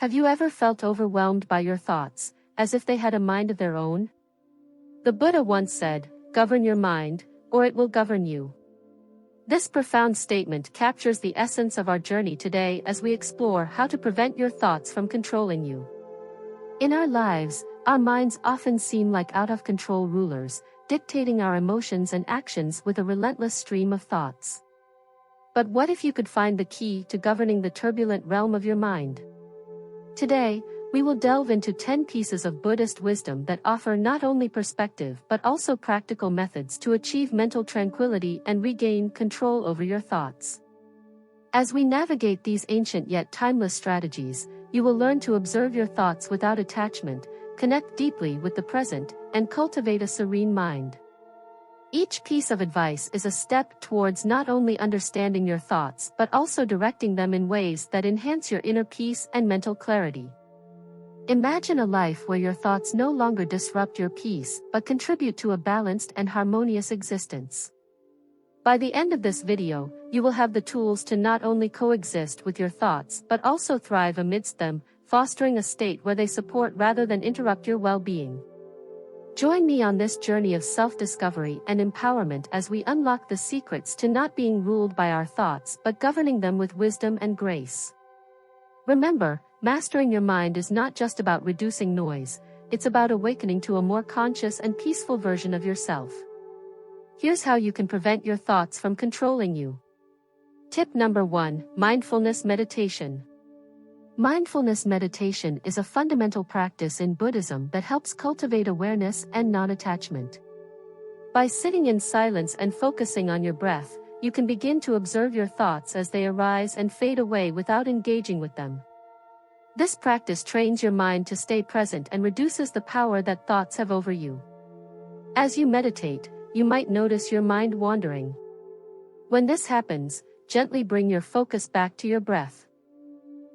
Have you ever felt overwhelmed by your thoughts, as if they had a mind of their own? The Buddha once said, "Govern your mind, or it will govern you." This profound statement captures the essence of our journey today as we explore how to prevent your thoughts from controlling you. In our lives, our minds often seem like out-of-control rulers, dictating our emotions and actions with a relentless stream of thoughts. But what if you could find the key to governing the turbulent realm of your mind? Today, we will delve into 10 pieces of Buddhist wisdom that offer not only perspective but also practical methods to achieve mental tranquility and regain control over your thoughts. As we navigate these ancient yet timeless strategies, you will learn to observe your thoughts without attachment, connect deeply with the present, and cultivate a serene mind. Each piece of advice is a step towards not only understanding your thoughts but also directing them in ways that enhance your inner peace and mental clarity. Imagine a life where your thoughts no longer disrupt your peace but contribute to a balanced and harmonious existence. By the end of this video, you will have the tools to not only coexist with your thoughts but also thrive amidst them, fostering a state where they support rather than interrupt your well-being. Join me on this journey of self-discovery and empowerment as we unlock the secrets to not being ruled by our thoughts but governing them with wisdom and grace. Remember, mastering your mind is not just about reducing noise, it's about awakening to a more conscious and peaceful version of yourself. Here's how you can prevent your thoughts from controlling you. Tip number 1: Mindfulness meditation. Mindfulness meditation is a fundamental practice in Buddhism that helps cultivate awareness and non-attachment. By sitting in silence and focusing on your breath, you can begin to observe your thoughts as they arise and fade away without engaging with them. This practice trains your mind to stay present and reduces the power that thoughts have over you. As you meditate, you might notice your mind wandering. When this happens, gently bring your focus back to your breath.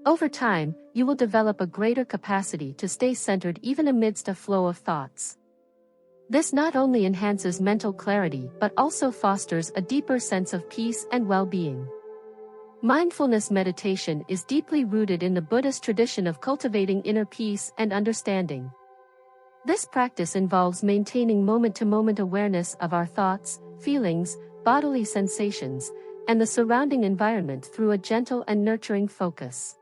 Over time, you will develop a greater capacity to stay centered even amidst a flow of thoughts. This not only enhances mental clarity but also fosters a deeper sense of peace and well-being. Mindfulness meditation is deeply rooted in the Buddhist tradition of cultivating inner peace and understanding. This practice involves maintaining moment-to-moment awareness of our thoughts, feelings, bodily sensations, and the surrounding environment through a gentle and nurturing focus.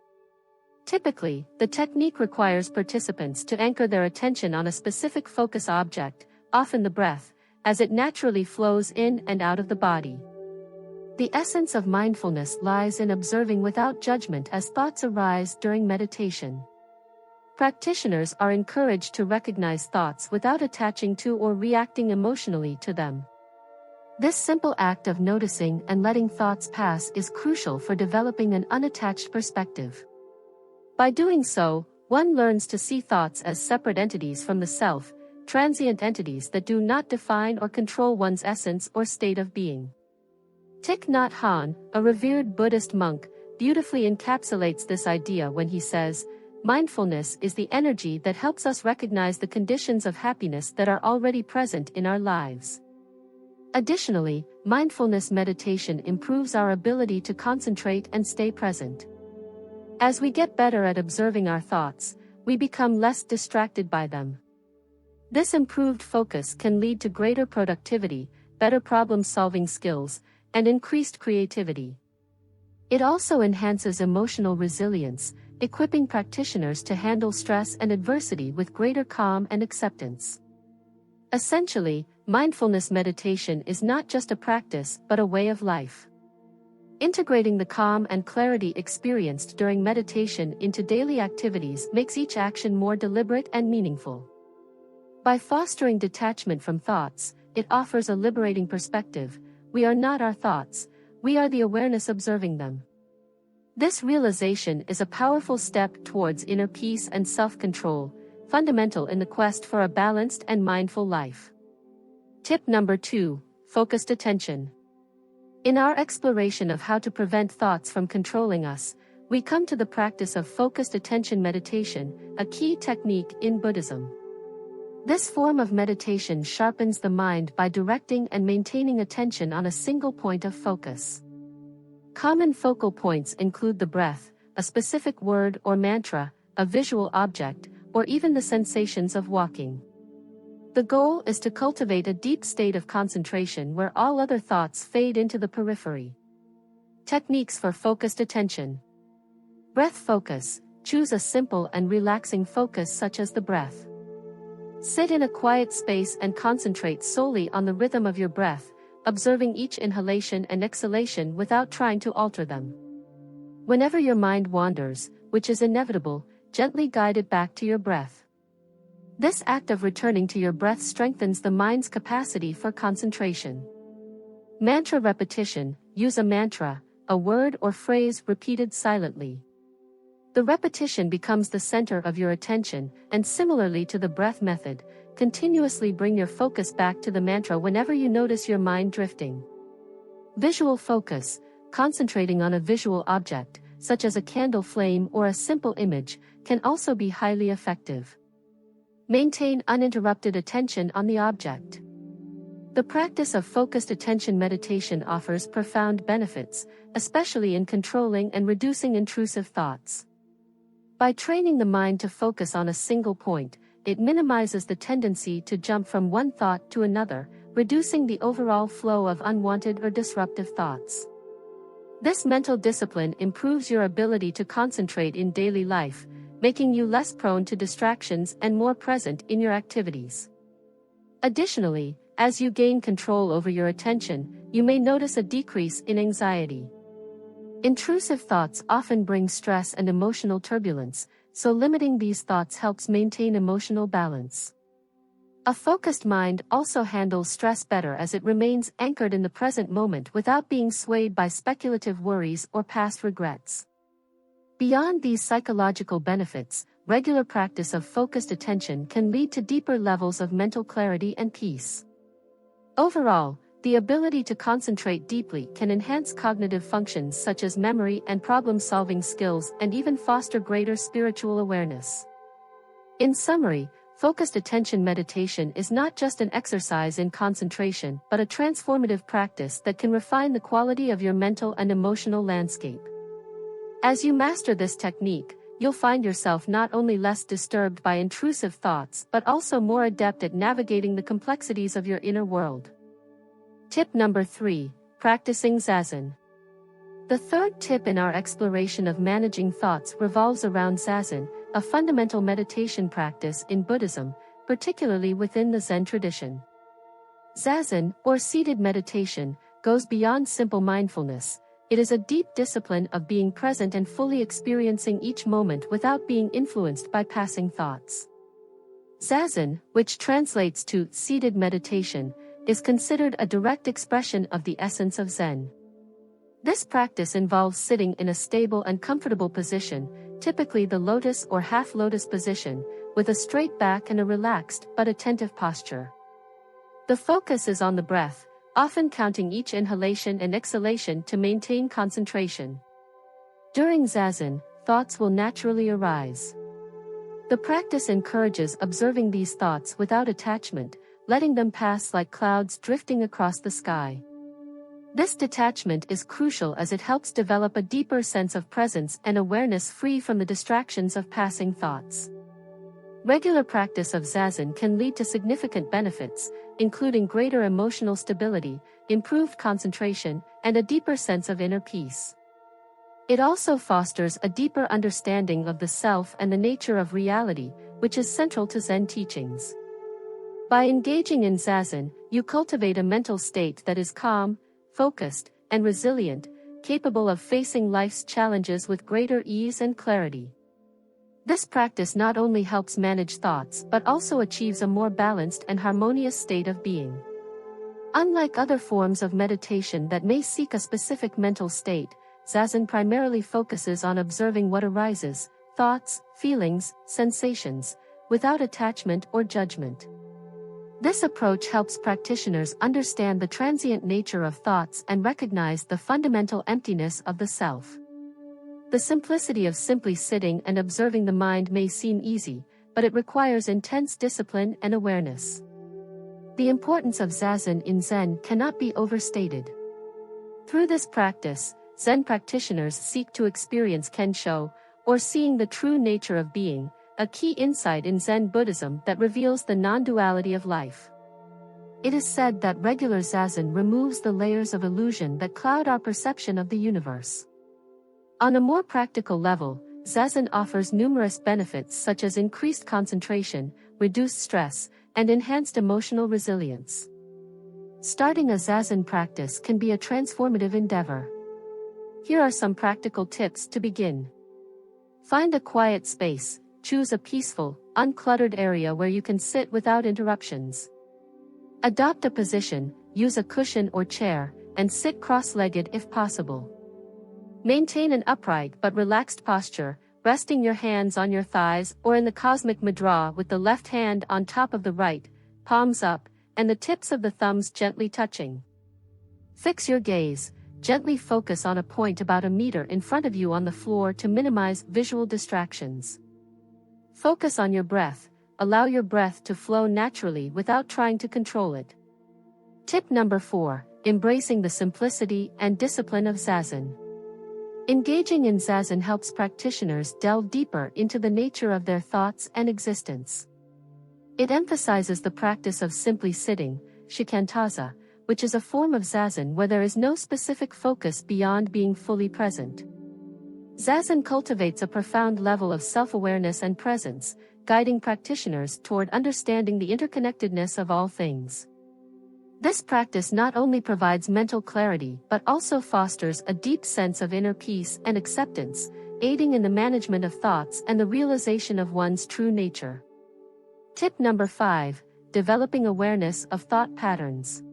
Typically, the technique requires participants to anchor their attention on a specific focus object, often the breath, as it naturally flows in and out of the body. The essence of mindfulness lies in observing without judgment as thoughts arise during meditation. Practitioners are encouraged to recognize thoughts without attaching to or reacting emotionally to them. This simple act of noticing and letting thoughts pass is crucial for developing an unattached perspective. By doing so, one learns to see thoughts as separate entities from the self, transient entities that do not define or control one's essence or state of being. Thich Nhat Hanh, a revered Buddhist monk, beautifully encapsulates this idea when he says, "Mindfulness is the energy that helps us recognize the conditions of happiness that are already present in our lives." Additionally, mindfulness meditation improves our ability to concentrate and stay present. As we get better at observing our thoughts, we become less distracted by them. This improved focus can lead to greater productivity, better problem-solving skills, and increased creativity. It also enhances emotional resilience, equipping practitioners to handle stress and adversity with greater calm and acceptance. Essentially, mindfulness meditation is not just a practice but a way of life. Integrating the calm and clarity experienced during meditation into daily activities makes each action more deliberate and meaningful. By fostering detachment from thoughts, it offers a liberating perspective. We are not our thoughts, we are the awareness observing them. This realization is a powerful step towards inner peace and self-control, fundamental in the quest for a balanced and mindful life. Tip number 2: Focused attention. In our exploration of how to prevent thoughts from controlling us, we come to the practice of focused attention meditation, a key technique in Buddhism. This form of meditation sharpens the mind by directing and maintaining attention on a single point of focus. Common focal points include the breath, a specific word or mantra, a visual object, or even the sensations of walking. The goal is to cultivate a deep state of concentration where all other thoughts fade into the periphery. Techniques for focused attention. Breath focus. Choose a simple and relaxing focus such as the breath. Sit in a quiet space and concentrate solely on the rhythm of your breath, observing each inhalation and exhalation without trying to alter them. Whenever your mind wanders, which is inevitable, gently guide it back to your breath. This act of returning to your breath strengthens the mind's capacity for concentration. Mantra repetition. Use a mantra, a word or phrase repeated silently. The repetition becomes the center of your attention, and similarly to the breath method, continuously bring your focus back to the mantra whenever you notice your mind drifting. Visual focus. Concentrating on a visual object, such as a candle flame or a simple image, can also be highly effective. Maintain uninterrupted attention on the object. The practice of focused attention meditation offers profound benefits, especially in controlling and reducing intrusive thoughts. By training the mind to focus on a single point, it minimizes the tendency to jump from one thought to another, reducing the overall flow of unwanted or disruptive thoughts. This mental discipline improves your ability to concentrate in daily life, making you less prone to distractions and more present in your activities. Additionally, as you gain control over your attention, you may notice a decrease in anxiety. Intrusive thoughts often bring stress and emotional turbulence, so limiting these thoughts helps maintain emotional balance. A focused mind also handles stress better as it remains anchored in the present moment without being swayed by speculative worries or past regrets. Beyond these psychological benefits, regular practice of focused attention can lead to deeper levels of mental clarity and peace. Overall, the ability to concentrate deeply can enhance cognitive functions such as memory and problem-solving skills and even foster greater spiritual awareness. In summary, focused attention meditation is not just an exercise in concentration but a transformative practice that can refine the quality of your mental and emotional landscape. As you master this technique, you'll find yourself not only less disturbed by intrusive thoughts but also more adept at navigating the complexities of your inner world. Tip number 3. Practicing Zazen. The third tip in our exploration of managing thoughts revolves around Zazen, a fundamental meditation practice in Buddhism, particularly within the Zen tradition. Zazen, or seated meditation, goes beyond simple mindfulness. It is a deep discipline of being present and fully experiencing each moment without being influenced by passing thoughts. Zazen, which translates to seated meditation, is considered a direct expression of the essence of Zen. This practice involves sitting in a stable and comfortable position, typically the lotus or half-lotus position, with a straight back and a relaxed but attentive posture. The focus is on the breath, often counting each inhalation and exhalation to maintain concentration. During Zazen, thoughts will naturally arise. The practice encourages observing these thoughts without attachment, letting them pass like clouds drifting across the sky. This detachment is crucial as it helps develop a deeper sense of presence and awareness free from the distractions of passing thoughts. Regular practice of Zazen can lead to significant benefits, including greater emotional stability, improved concentration, and a deeper sense of inner peace. It also fosters a deeper understanding of the self and the nature of reality, which is central to Zen teachings. By engaging in Zazen, you cultivate a mental state that is calm, focused, and resilient, capable of facing life's challenges with greater ease and clarity. This practice not only helps manage thoughts but also achieves a more balanced and harmonious state of being. Unlike other forms of meditation that may seek a specific mental state, Zazen primarily focuses on observing what arises, thoughts, feelings, sensations, without attachment or judgment. This approach helps practitioners understand the transient nature of thoughts and recognize the fundamental emptiness of the self. The simplicity of simply sitting and observing the mind may seem easy, but it requires intense discipline and awareness. The importance of Zazen in Zen cannot be overstated. Through this practice, Zen practitioners seek to experience Kensho, or seeing the true nature of being, a key insight in Zen Buddhism that reveals the non-duality of life. It is said that regular Zazen removes the layers of illusion that cloud our perception of the universe. On a more practical level, Zazen offers numerous benefits such as increased concentration, reduced stress, and enhanced emotional resilience. Starting a Zazen practice can be a transformative endeavor. Here are some practical tips to begin. Find a quiet space. Choose a peaceful, uncluttered area where you can sit without interruptions. Adopt a position, use a cushion or chair, and sit cross-legged if possible. Maintain an upright but relaxed posture, resting your hands on your thighs or in the Cosmic Mudra with the left hand on top of the right, palms up, and the tips of the thumbs gently touching. Fix your gaze, gently focus on a point about a meter in front of you on the floor to minimize visual distractions. Focus on your breath, allow your breath to flow naturally without trying to control it. Tip number 4, embracing the simplicity and discipline of Zazen. Engaging in Zazen helps practitioners delve deeper into the nature of their thoughts and existence. It emphasizes the practice of simply sitting, shikantaza, which is a form of Zazen where there is no specific focus beyond being fully present. Zazen cultivates a profound level of self-awareness and presence, guiding practitioners toward understanding the interconnectedness of all things. This practice not only provides mental clarity but also fosters a deep sense of inner peace and acceptance, aiding in the management of thoughts and the realization of one's true nature. Tip number 5, developing awareness of thought patterns.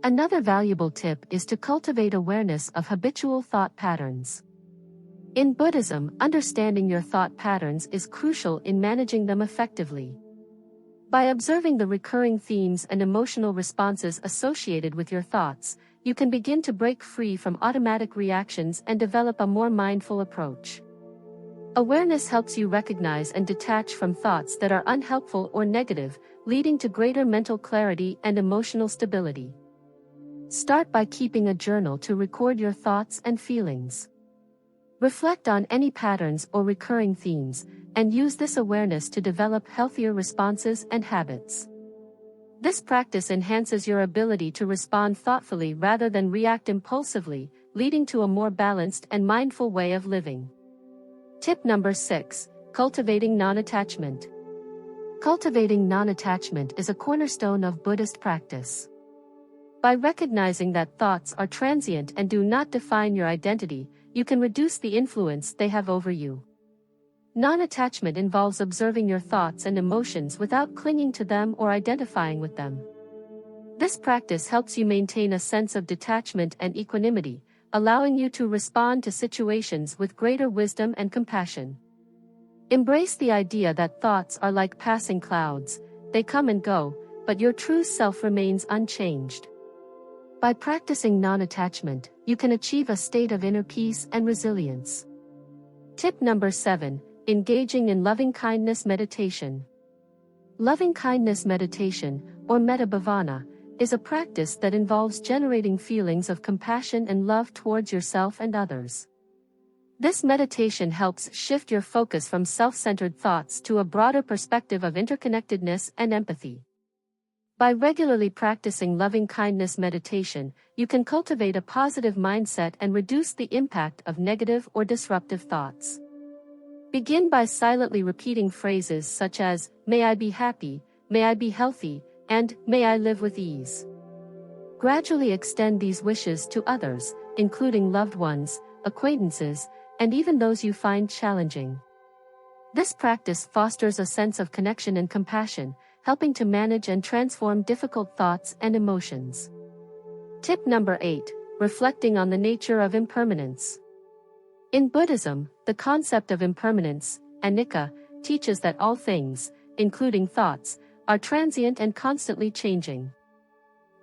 Another valuable tip is to cultivate awareness of habitual thought patterns. In Buddhism, understanding your thought patterns is crucial in managing them effectively. By observing the recurring themes and emotional responses associated with your thoughts, you can begin to break free from automatic reactions and develop a more mindful approach. Awareness helps you recognize and detach from thoughts that are unhelpful or negative, leading to greater mental clarity and emotional stability. Start by keeping a journal to record your thoughts and feelings. Reflect on any patterns or recurring themes, and use this awareness to develop healthier responses and habits. This practice enhances your ability to respond thoughtfully rather than react impulsively, leading to a more balanced and mindful way of living. Tip number 6, cultivating non-attachment. Cultivating non-attachment is a cornerstone of Buddhist practice. By recognizing that thoughts are transient and do not define your identity, you can reduce the influence they have over you. Non-attachment involves observing your thoughts and emotions without clinging to them or identifying with them. This practice helps you maintain a sense of detachment and equanimity, allowing you to respond to situations with greater wisdom and compassion. Embrace the idea that thoughts are like passing clouds, they come and go, but your true self remains unchanged. By practicing non-attachment, you can achieve a state of inner peace and resilience. Tip number 7, engaging in loving-kindness meditation. Loving-kindness meditation, or metta bhavana, is a practice that involves generating feelings of compassion and love towards yourself and others. This meditation helps shift your focus from self-centered thoughts to a broader perspective of interconnectedness and empathy. By regularly practicing loving-kindness meditation, you can cultivate a positive mindset and reduce the impact of negative or disruptive thoughts. Begin by silently repeating phrases such as, "May I be happy," "May I be healthy," and "May I live with ease." Gradually extend these wishes to others, including loved ones, acquaintances, and even those you find challenging. This practice fosters a sense of connection and compassion, helping to manage and transform difficult thoughts and emotions. Tip number 8, reflecting on the nature of impermanence. In Buddhism, the concept of impermanence, anicca, teaches that all things, including thoughts, are transient and constantly changing.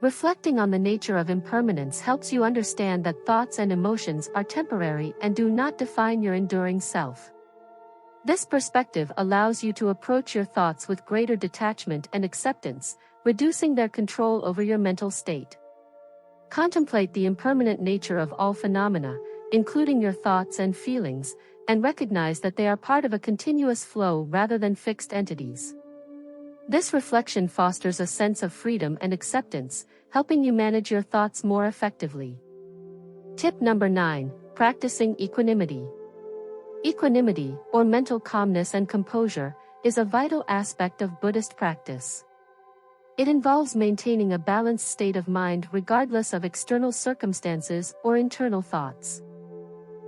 Reflecting on the nature of impermanence helps you understand that thoughts and emotions are temporary and do not define your enduring self. This perspective allows you to approach your thoughts with greater detachment and acceptance, reducing their control over your mental state. Contemplate the impermanent nature of all phenomena, including your thoughts and feelings, and recognize that they are part of a continuous flow rather than fixed entities. This reflection fosters a sense of freedom and acceptance, helping you manage your thoughts more effectively. Tip number 9. Practicing equanimity. Equanimity, or mental calmness and composure, is a vital aspect of Buddhist practice. It involves maintaining a balanced state of mind regardless of external circumstances or internal thoughts.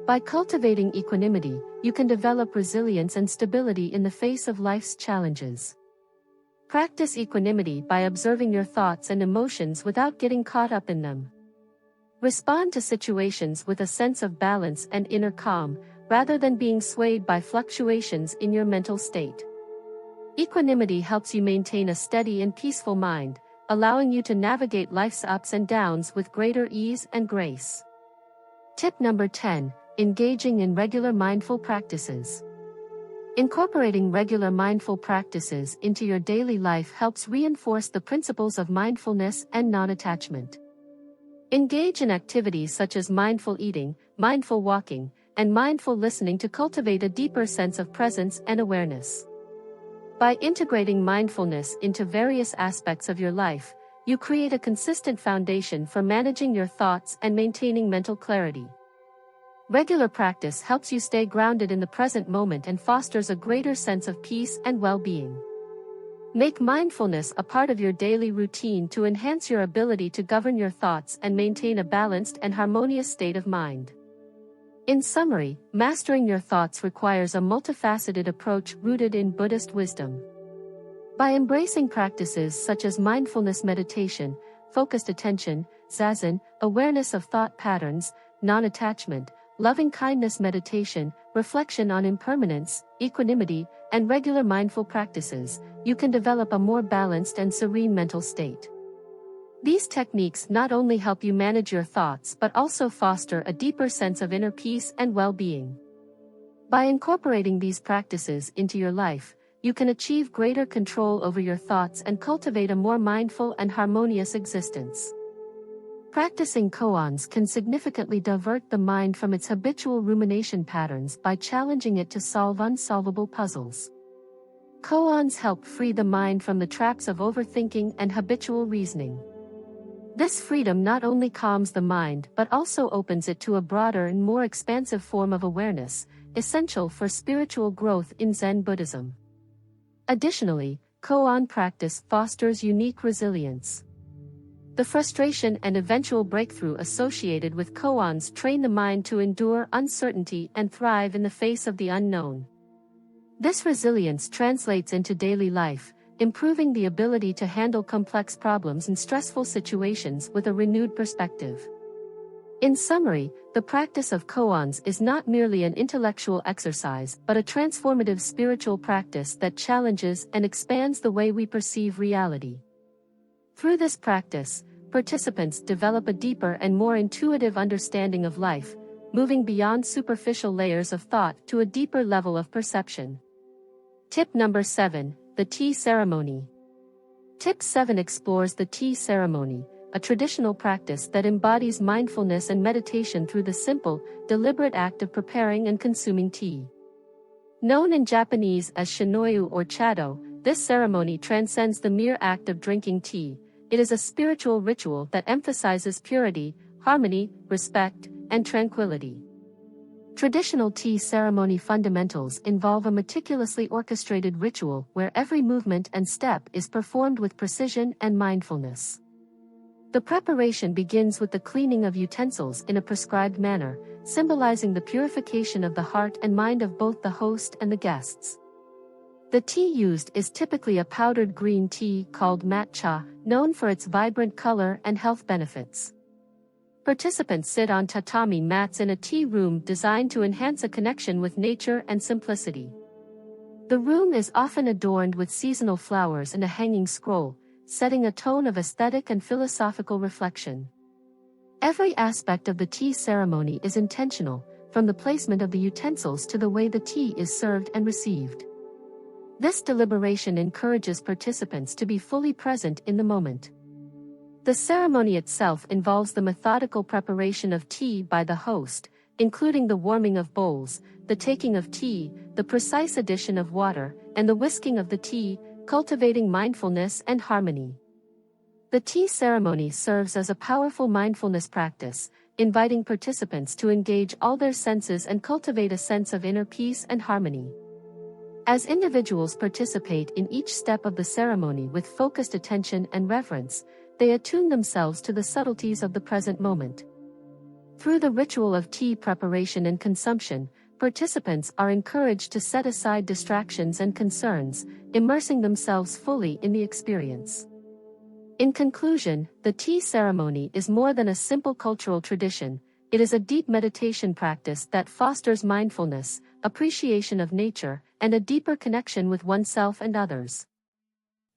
By cultivating equanimity, you can develop resilience and stability in the face of life's challenges. Practice equanimity by observing your thoughts and emotions without getting caught up in them. Respond to situations with a sense of balance and inner calm, rather than being swayed by fluctuations in your mental state. Equanimity helps you maintain a steady and peaceful mind, allowing you to navigate life's ups and downs with greater ease and grace. Tip number 10. Engaging in regular mindful practices. Incorporating regular mindful practices into your daily life helps reinforce the principles of mindfulness and non-attachment. Engage in activities such as mindful eating, mindful walking, and mindful listening to cultivate a deeper sense of presence and awareness. By integrating mindfulness into various aspects of your life, you create a consistent foundation for managing your thoughts and maintaining mental clarity. Regular practice helps you stay grounded in the present moment and fosters a greater sense of peace and well-being. Make mindfulness a part of your daily routine to enhance your ability to govern your thoughts and maintain a balanced and harmonious state of mind. In summary, mastering your thoughts requires a multifaceted approach rooted in Buddhist wisdom. By embracing practices such as mindfulness meditation, focused attention, zazen, awareness of thought patterns, non-attachment, loving-kindness meditation, reflection on impermanence, equanimity, and regular mindful practices, you can develop a more balanced and serene mental state. These techniques not only help you manage your thoughts but also foster a deeper sense of inner peace and well-being. By incorporating these practices into your life, you can achieve greater control over your thoughts and cultivate a more mindful and harmonious existence. Practicing koans can significantly divert the mind from its habitual rumination patterns by challenging it to solve unsolvable puzzles. Koans help free the mind from the traps of overthinking and habitual reasoning. This freedom not only calms the mind but also opens it to a broader and more expansive form of awareness, essential for spiritual growth in Zen Buddhism. Additionally, koan practice fosters unique resilience. The frustration and eventual breakthrough associated with koans train the mind to endure uncertainty and thrive in the face of the unknown. This resilience translates into daily life, improving the ability to handle complex problems and stressful situations with a renewed perspective. In summary, the practice of koans is not merely an intellectual exercise but a transformative spiritual practice that challenges and expands the way we perceive reality. Through this practice, participants develop a deeper and more intuitive understanding of life, moving beyond superficial layers of thought to a deeper level of perception. Tip number 7. The tea ceremony. Tip 7 explores the tea ceremony, a traditional practice that embodies mindfulness and meditation through the simple, deliberate act of preparing and consuming tea. Known in Japanese as shinoyu or chado, this ceremony transcends the mere act of drinking tea. It is a spiritual ritual that emphasizes purity, harmony, respect, and tranquility. Traditional tea ceremony fundamentals involve a meticulously orchestrated ritual where every movement and step is performed with precision and mindfulness. The preparation begins with the cleaning of utensils in a prescribed manner, symbolizing the purification of the heart and mind of both the host and the guests. The tea used is typically a powdered green tea called matcha, known for its vibrant color and health benefits. Participants sit on tatami mats in a tea room designed to enhance a connection with nature and simplicity. The room is often adorned with seasonal flowers and a hanging scroll, setting a tone of aesthetic and philosophical reflection. Every aspect of the tea ceremony is intentional, from the placement of the utensils to the way the tea is served and received. This deliberation encourages participants to be fully present in the moment. The ceremony itself involves the methodical preparation of tea by the host, including the warming of bowls, the taking of tea, the precise addition of water, and the whisking of the tea, cultivating mindfulness and harmony. The tea ceremony serves as a powerful mindfulness practice, inviting participants to engage all their senses and cultivate a sense of inner peace and harmony. As individuals participate in each step of the ceremony with focused attention and reverence, they attune themselves to the subtleties of the present moment. Through the ritual of tea preparation and consumption, participants are encouraged to set aside distractions and concerns, immersing themselves fully in the experience. In conclusion, the tea ceremony is more than a simple cultural tradition. It is a deep meditation practice that fosters mindfulness, appreciation of nature, and a deeper connection with oneself and others.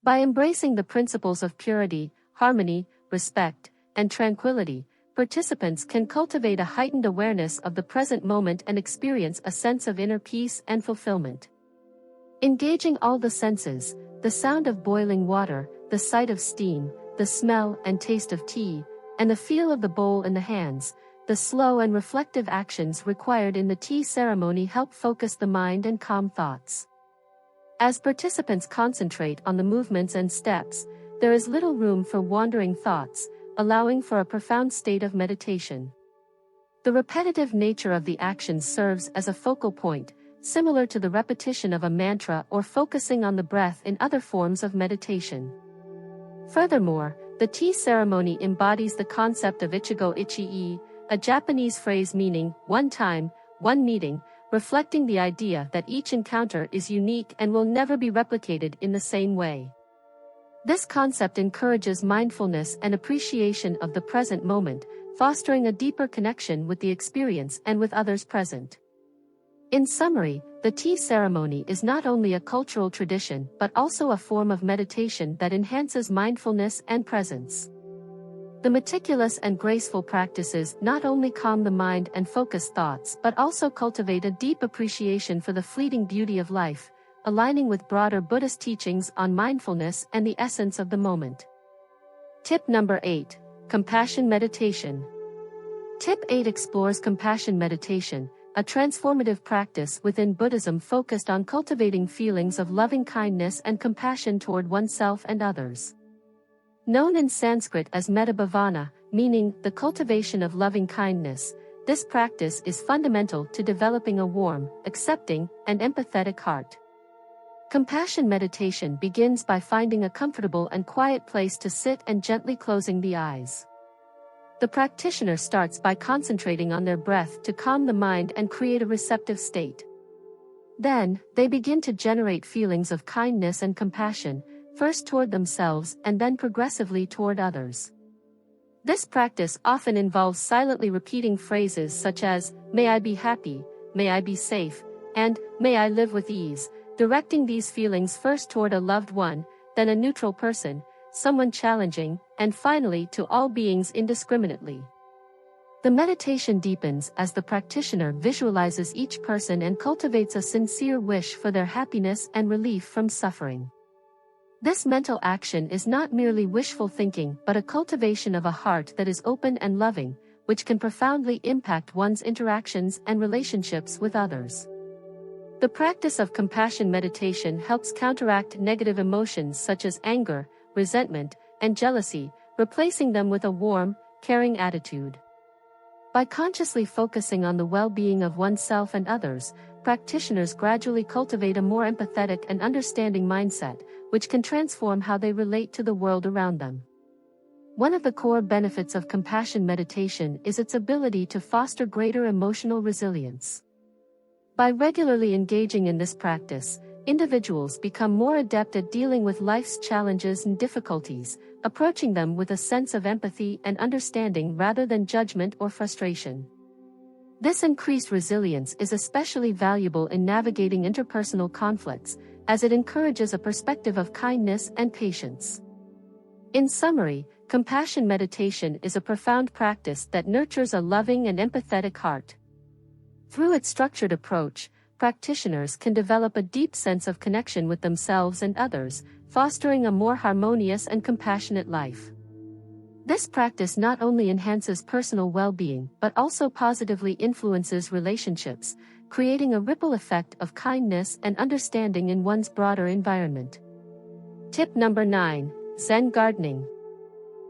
By embracing the principles of purity, harmony, respect, and tranquility, participants can cultivate a heightened awareness of the present moment and experience a sense of inner peace and fulfillment. Engaging all the senses, the sound of boiling water, the sight of steam, the smell and taste of tea, and the feel of the bowl in the hands, the slow and reflective actions required in the tea ceremony help focus the mind and calm thoughts. As participants concentrate on the movements and steps, there is little room for wandering thoughts, allowing for a profound state of meditation. The repetitive nature of the actions serves as a focal point, similar to the repetition of a mantra or focusing on the breath in other forms of meditation. Furthermore, the tea ceremony embodies the concept of Ichigo Ichi-e, a Japanese phrase meaning, one time, one meeting, reflecting the idea that each encounter is unique and will never be replicated in the same way. This concept encourages mindfulness and appreciation of the present moment, fostering a deeper connection with the experience and with others present. In summary, the tea ceremony is not only a cultural tradition but also a form of meditation that enhances mindfulness and presence. The meticulous and graceful practices not only calm the mind and focus thoughts but also cultivate a deep appreciation for the fleeting beauty of life, aligning with broader Buddhist teachings on mindfulness and the essence of the moment. Tip number 8. Compassion Meditation. Tip 8 explores compassion meditation, a transformative practice within Buddhism focused on cultivating feelings of loving kindness and compassion toward oneself and others. Known in Sanskrit as Metta-bhavana, meaning the cultivation of loving kindness, this practice is fundamental to developing a warm, accepting, and empathetic heart. Compassion meditation begins by finding a comfortable and quiet place to sit and gently closing the eyes. The practitioner starts by concentrating on their breath to calm the mind and create a receptive state. Then, they begin to generate feelings of kindness and compassion, first toward themselves and then progressively toward others. This practice often involves silently repeating phrases such as, "May I be happy," "May I be safe," and "May I live with ease," directing these feelings first toward a loved one, then a neutral person, someone challenging, and finally to all beings indiscriminately. The meditation deepens as the practitioner visualizes each person and cultivates a sincere wish for their happiness and relief from suffering. This mental action is not merely wishful thinking but a cultivation of a heart that is open and loving, which can profoundly impact one's interactions and relationships with others. The practice of compassion meditation helps counteract negative emotions such as anger, resentment, and jealousy, replacing them with a warm, caring attitude. By consciously focusing on the well-being of oneself and others, practitioners gradually cultivate a more empathetic and understanding mindset, which can transform how they relate to the world around them. One of the core benefits of compassion meditation is its ability to foster greater emotional resilience. By regularly engaging in this practice, individuals become more adept at dealing with life's challenges and difficulties, approaching them with a sense of empathy and understanding rather than judgment or frustration. This increased resilience is especially valuable in navigating interpersonal conflicts, as it encourages a perspective of kindness and patience. In summary, compassion meditation is a profound practice that nurtures a loving and empathetic heart. Through its structured approach, practitioners can develop a deep sense of connection with themselves and others, fostering a more harmonious and compassionate life. This practice not only enhances personal well-being but also positively influences relationships, creating a ripple effect of kindness and understanding in one's broader environment. Tip number 9. Zen Gardening.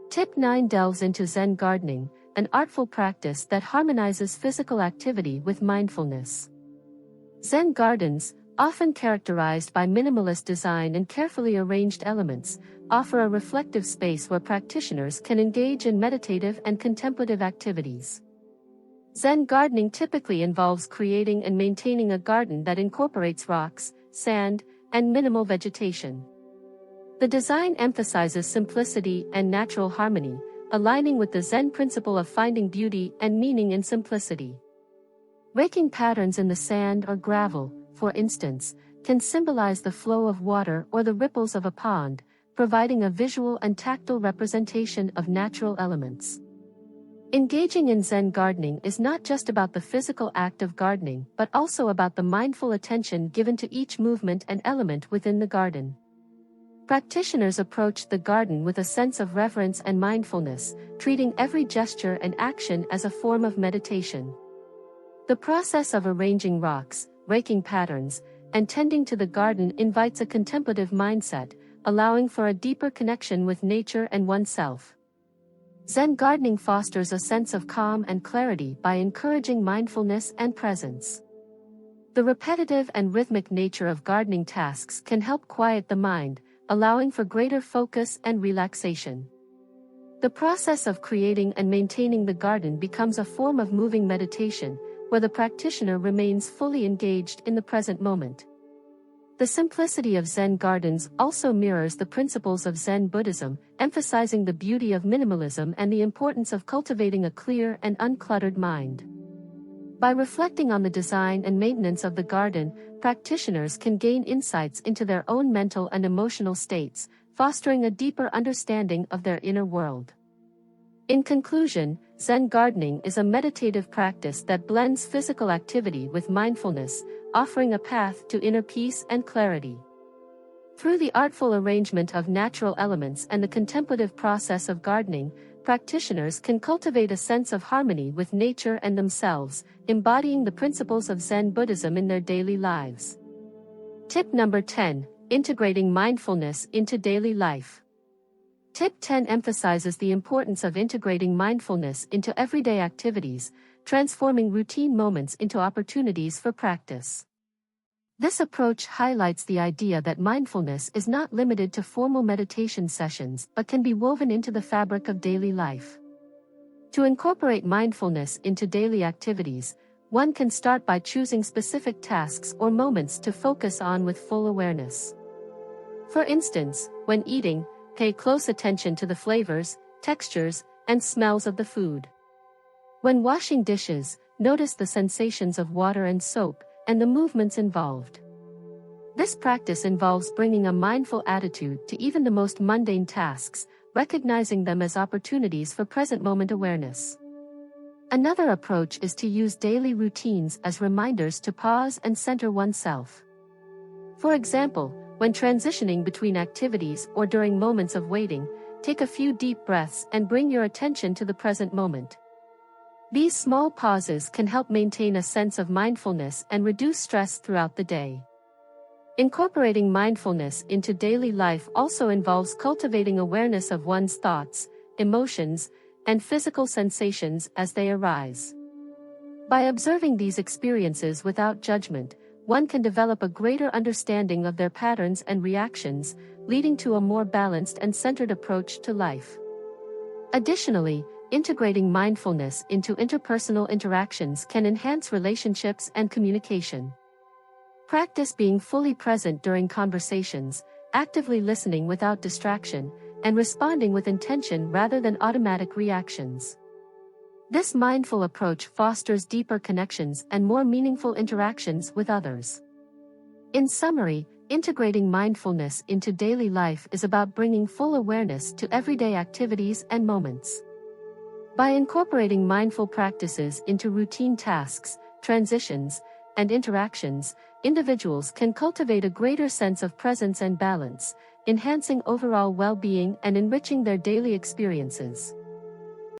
Tip 9 delves into Zen gardening, an artful practice that harmonizes physical activity with mindfulness. Zen gardens, often characterized by minimalist design and carefully arranged elements, offer a reflective space where practitioners can engage in meditative and contemplative activities. Zen gardening typically involves creating and maintaining a garden that incorporates rocks, sand, and minimal vegetation. The design emphasizes simplicity and natural harmony, aligning with the Zen principle of finding beauty and meaning in simplicity. Raking patterns in the sand or gravel, for instance, can symbolize the flow of water or the ripples of a pond, providing a visual and tactile representation of natural elements. Engaging in Zen gardening is not just about the physical act of gardening, but also about the mindful attention given to each movement and element within the garden. Practitioners approach the garden with a sense of reverence and mindfulness, treating every gesture and action as a form of meditation. The process of arranging rocks, raking patterns, and tending to the garden invites a contemplative mindset, allowing for a deeper connection with nature and oneself. Zen gardening fosters a sense of calm and clarity by encouraging mindfulness and presence. The repetitive and rhythmic nature of gardening tasks can help quiet the mind, allowing for greater focus and relaxation. The process of creating and maintaining the garden becomes a form of moving meditation, where the practitioner remains fully engaged in the present moment. The simplicity of Zen gardens also mirrors the principles of Zen Buddhism, emphasizing the beauty of minimalism and the importance of cultivating a clear and uncluttered mind. By reflecting on the design and maintenance of the garden, practitioners can gain insights into their own mental and emotional states, fostering a deeper understanding of their inner world. In conclusion, Zen gardening is a meditative practice that blends physical activity with mindfulness, offering a path to inner peace and clarity. Through the artful arrangement of natural elements and the contemplative process of gardening, practitioners can cultivate a sense of harmony with nature and themselves, embodying the principles of Zen Buddhism in their daily lives. Tip number 10. Integrating mindfulness into daily life. Tip 10 emphasizes the importance of integrating mindfulness into everyday activities, transforming routine moments into opportunities for practice. This approach highlights the idea that mindfulness is not limited to formal meditation sessions but can be woven into the fabric of daily life. To incorporate mindfulness into daily activities, one can start by choosing specific tasks or moments to focus on with full awareness. For instance, when eating, pay close attention to the flavors, textures, and smells of the food. When washing dishes, notice the sensations of water and soap, and the movements involved. This practice involves bringing a mindful attitude to even the most mundane tasks, recognizing them as opportunities for present moment awareness. Another approach is to use daily routines as reminders to pause and center oneself. For example, when transitioning between activities or during moments of waiting, take a few deep breaths and bring your attention to the present moment. These small pauses can help maintain a sense of mindfulness and reduce stress throughout the day. Incorporating mindfulness into daily life also involves cultivating awareness of one's thoughts, emotions, and physical sensations as they arise. By observing these experiences without judgment, one can develop a greater understanding of their patterns and reactions, leading to a more balanced and centered approach to life. Additionally, integrating mindfulness into interpersonal interactions can enhance relationships and communication. Practice being fully present during conversations, actively listening without distraction, and responding with intention rather than automatic reactions. This mindful approach fosters deeper connections and more meaningful interactions with others. In summary, integrating mindfulness into daily life is about bringing full awareness to everyday activities and moments. By incorporating mindful practices into routine tasks, transitions, and interactions, individuals can cultivate a greater sense of presence and balance, enhancing overall well-being and enriching their daily experiences.